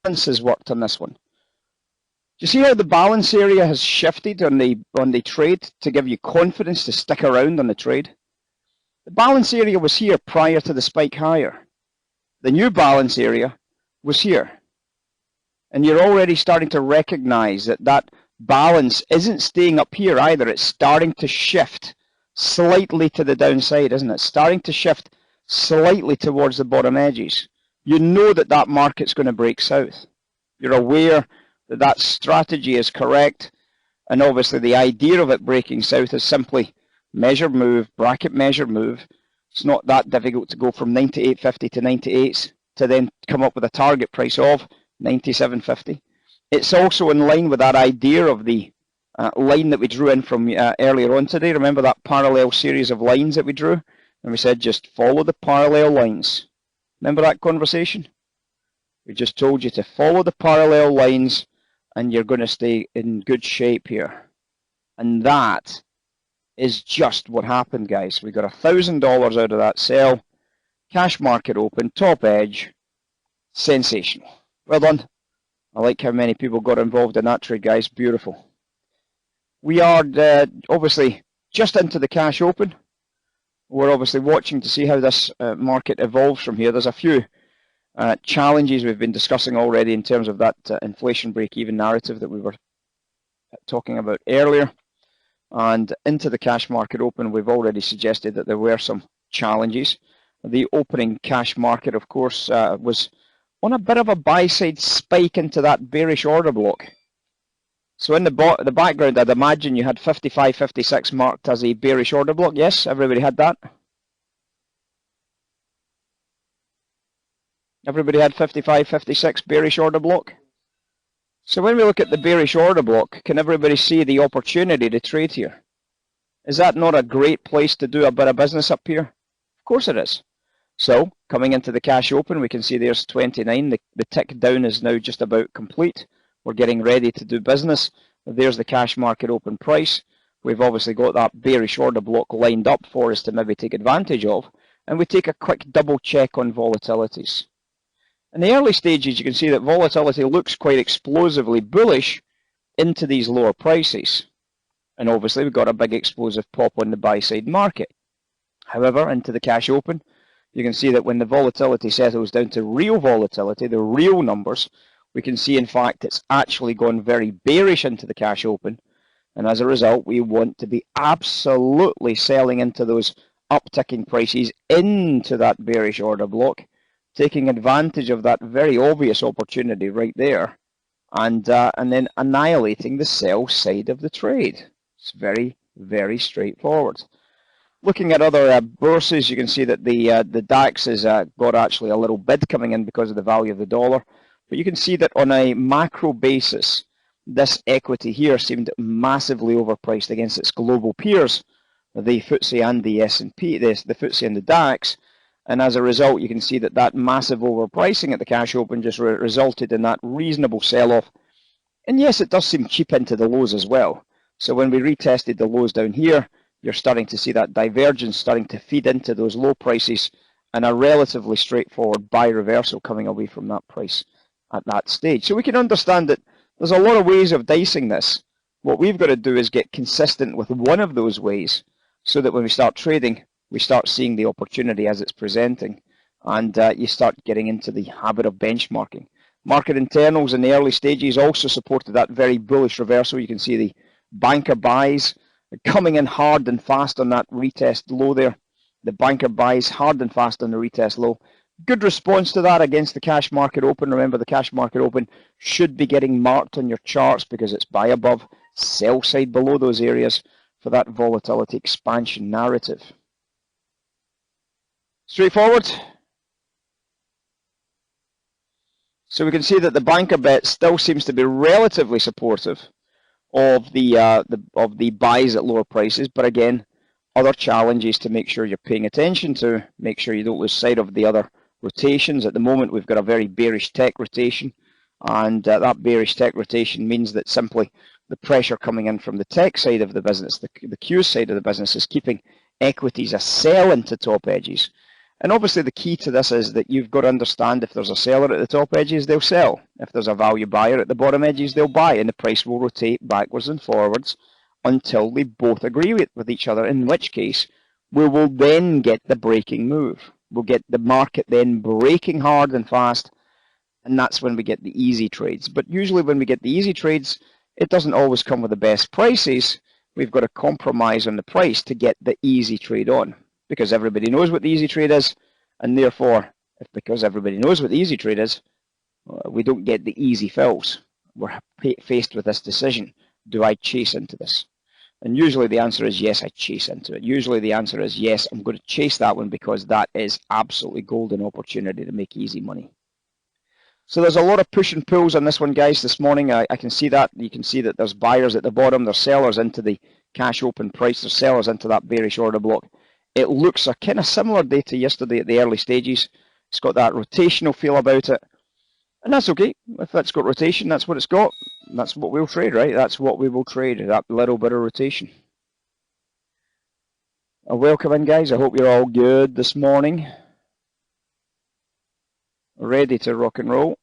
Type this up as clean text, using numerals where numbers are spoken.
balance has worked on this one. Do you see how the balance area has shifted on the trade to give you confidence to stick around on the trade? The balance area was here prior to the spike higher. The new balance area was here. And you're already starting to recognize that that balance isn't staying up here either. It's starting to shift slightly to the downside, isn't it? Starting to shift slightly towards the bottom edges. You know that that market's going to break south. You're aware that that strategy is correct. And obviously the idea of it breaking south is simply measure move, bracket measure move. It's not that difficult to go from 98.50 to 98 to then come up with a target price of 97.50. It's also in line with that idea of the line that we drew in from earlier on today. Remember that parallel series of lines that we drew? And we said just follow the parallel lines. Remember that conversation? We just told you to follow the parallel lines and you're going to stay in good shape here. And that is just what happened, guys. We got $1,000 out of that sell. Cash market open, top edge. Sensational. Well done. I like how many people got involved in that trade, guys. Beautiful. We are obviously just into the cash open. We're obviously watching to see how this market evolves from here. There's a few challenges we've been discussing already in terms of that inflation break-even narrative that we were talking about earlier. And into the cash market open, we've already suggested that there were some challenges. The opening cash market, of course, was on a bit of a buy-side spike into that bearish order block. So in the background, I'd imagine you had 55.56 marked as a bearish order block. Yes, everybody had that? Everybody had 55.56 bearish order block? So when we look at the bearish order block, can everybody see the opportunity to trade here? Is that not a great place to do a bit of business up here? Of course it is. So coming into the cash open, we can see there's 29. The tick down is now just about complete. We're getting ready to do business. There's the cash market open price. We've obviously got that bearish order block lined up for us to maybe take advantage of. And we take a quick double check on volatilities. In the early stages, you can see that volatility looks quite explosively bullish into these lower prices. And obviously, we've got a big explosive pop on the buy-side market. However, into the cash open, you can see that when the volatility settles down to real volatility, the real numbers, we can see, in fact, it's actually gone very bearish into the cash open. And as a result, we want to be absolutely selling into those upticking prices into that bearish order block, taking advantage of that very obvious opportunity right there, and then annihilating the sell side of the trade. It's very, very straightforward. Looking at other bourses, you can see that the DAX has got actually a little bid coming in because of the value of the dollar. But you can see that on a macro basis, this equity here seemed massively overpriced against its global peers, the FTSE and the S&P, the FTSE and the DAX. And as a result, you can see that that massive overpricing at the cash open just resulted in that reasonable sell-off. And yes, it does seem cheap into the lows as well. So when we retested the lows down here, you're starting to see that divergence starting to feed into those low prices and a relatively straightforward buy reversal coming away from that price at that stage. So we can understand that there's a lot of ways of dicing this. What we've got to do is get consistent with one of those ways so that when we start trading, we start seeing the opportunity as it's presenting, and you start getting into the habit of benchmarking. Market internals in the early stages also supported that very bullish reversal. You can see the banker buys coming in hard and fast on that retest low there. The banker buys hard and fast on the retest low. Good response to that against the cash market open. Remember, the cash market open should be getting marked on your charts because it's buy above, sell side below those areas for that volatility expansion narrative. Straightforward. So we can see that the banker bet still seems to be relatively supportive of the buys at lower prices, but again, other challenges to make sure you're paying attention to. Make sure you don't lose sight of the other rotations. At the moment, we've got a very bearish tech rotation, and that bearish tech rotation means that simply the pressure coming in from the tech side of the business, the Q side of the business, is keeping equities a sell into top edges. And obviously the key to this is that you've got to understand if there's a seller at the top edges, they'll sell. If there's a value buyer at the bottom edges, they'll buy, and the price will rotate backwards and forwards until they both agree with each other, in which case we will then get the breaking move. We'll get the market then breaking hard and fast, and that's when we get the easy trades. But usually when we get the easy trades, it doesn't always come with the best prices. We've got to compromise on the price to get the easy trade on, because everybody knows what the easy trade is, and therefore, because everybody knows what the easy trade is, we don't get the easy fills. We're faced with this decision. Do I chase into this? And usually the answer is yes, I chase into it. Usually the answer is yes, I'm going to chase that one because that is absolutely golden opportunity to make easy money. So there's a lot of push and pulls on this one, guys, this morning. I can see that. You can see that there's buyers at the bottom. There's sellers into the cash open price. There's sellers into that bearish order block. It looks a kind of similar day to yesterday at the early stages. It's got that rotational feel about it. And that's okay. If that's got rotation, that's what it's got. That's what we'll trade, right? That's what we will trade, that little bit of rotation. Welcome in, guys. I hope you're all good this morning. Ready to rock and roll.